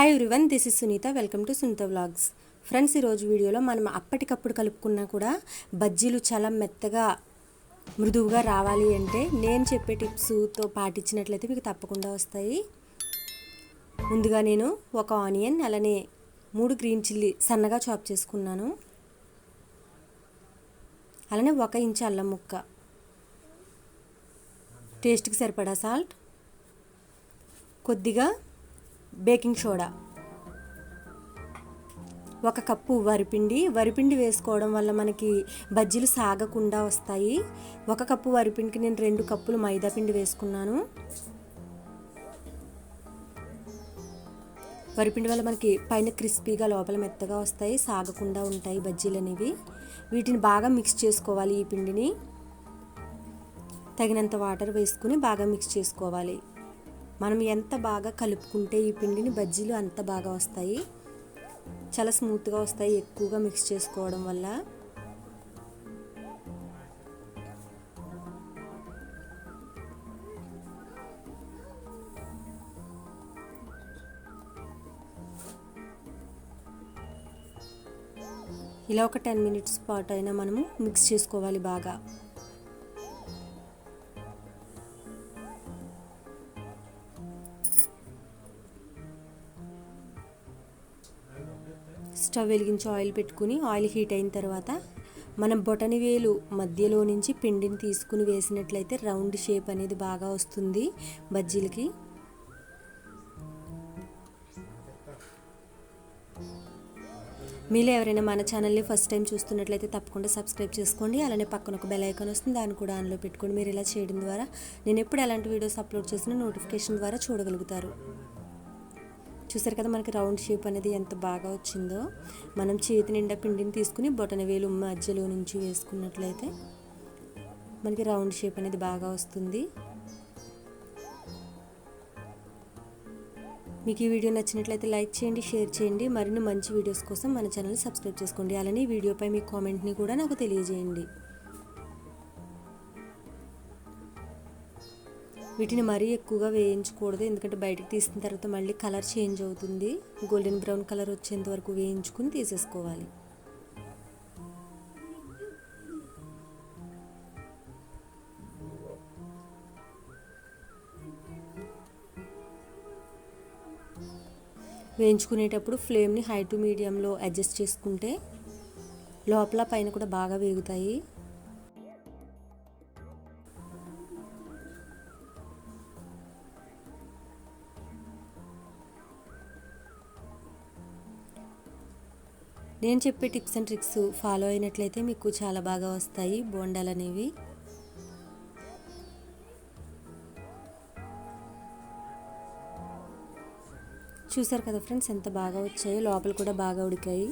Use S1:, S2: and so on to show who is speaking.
S1: Hi everyone, this is Sunitha. Welcome to Sunitha vlogs. Friends, ఈరోజు వీడియోలో మనం అప్పటికప్పుడు కలుపుకున్నా కూడా బజ్జీలు చాలా మెత్తగా మృదువుగా రావాలి అంటే నేను చెప్పే టిప్స్తో పాటించినట్లయితే మీకు తప్పకుండా వస్తాయి. ముందుగా నేను ఒక ఆనియన్, అలానే 3 గ్రీన్ చిల్లీ సన్నగా చాప్ చేసుకున్నాను. అలానే 1 ఇంచు అల్లం ముక్క, టేస్ట్కి సరిపడా సాల్ట్, కొద్దిగా బేకింగ్ సోడా, 1 కప్పు వరిపిండి వేసుకోవడం వల్ల మనకి బజ్జీలు సాగకుండా వస్తాయి. 1 కప్పు వరిపిండికి నేను 2 కప్పులు మైదా పిండి వేసుకున్నాను. వరిపిండి వల్ల మనకి పైన క్రిస్పీగా లోపల మెత్తగా వస్తాయి, సాగకుండా ఉంటాయి బజ్జీలు అనేవి. వీటిని బాగా మిక్స్ చేసుకోవాలి. ఈ పిండిని తగినంత వాటర్ వేసుకుని బాగా మిక్స్ చేసుకోవాలి. మనం ఎంత బాగా కలుపుకుంటే ఈ పిండిని బజ్జీలు అంత బాగా వస్తాయి, చాలా స్మూత్గా వస్తాయి ఎక్కువగా మిక్స్ చేసుకోవడం వల్ల. ఇలా ఒక 10 మినిట్స్ పాటు అయినా మనము మిక్స్ చేసుకోవాలి బాగా. స్టవ్ వెలిగించి ఆయిల్ పెట్టుకుని ఆయిల్ హీట్ అయిన తర్వాత మనం బొటని వేలు మధ్యలో నుంచి పిండిని తీసుకుని వేసినట్లయితే రౌండ్ షేప్ అనేది బాగా వస్తుంది బజ్జీలకి. మీలో ఎవరైనా మన ఛానల్ని ఫస్ట్ టైం చూస్తున్నట్లయితే తప్పకుండా సబ్స్క్రైబ్ చేసుకోండి. అలానే పక్కన ఒక బెల్ ఐకాన్ వస్తుంది, దాన్ని కూడా ఆన్లో పెట్టుకోండి. మీరు ఇలా చేయడం ద్వారా నేను ఎప్పుడు ఎలాంటి వీడియోస్ అప్లోడ్ చేసినా నోటిఫికేషన్ ద్వారా చూడగలుగుతారు. చూసారు కదా, మనకి రౌండ్ షేప్ అనేది ఎంత బాగా వచ్చిందో. మనం చేతి నిండా పిండిని తీసుకుని బొటన వేలు మధ్యలో నుంచి వేసుకున్నట్లయితే మనకి రౌండ్ షేప్ అనేది బాగా వస్తుంది. మీకు ఈ వీడియో నచ్చినట్లయితే లైక్ చేయండి, షేర్ చేయండి. మరిన్ని మంచి వీడియోస్ కోసం మన ఛానల్ని సబ్స్క్రైబ్ చేసుకోండి. అలానే ఈ వీడియోపై మీ కామెంట్ని కూడా నాకు తెలియజేయండి. వీటిని మరీ ఎక్కువగా వేయించకూడదు, ఎందుకంటే బయటకు తీసిన తర్వాత మళ్ళీ కలర్ చేంజ్ అవుతుంది. గోల్డెన్ బ్రౌన్ కలర్ వచ్చేంత వరకు వేయించుకుని తీసేసుకోవాలి. వేయించుకునేటప్పుడు ఫ్లేమ్ని హై టు మీడియంలో అడ్జస్ట్ చేసుకుంటే లోపల పైన కూడా బాగా వేగుతాయి. నేను చెప్పే టిప్స్ అండ్ ట్రిక్స్ ఫాలో అయినట్లయితే మీకు చాలా బాగా వస్తాయి బోండాలు అనేవి. చూసారు కదా ఫ్రెండ్స్, ఎంత బాగా వచ్చాయో, లోపల కూడా బాగా ఉడికాయి.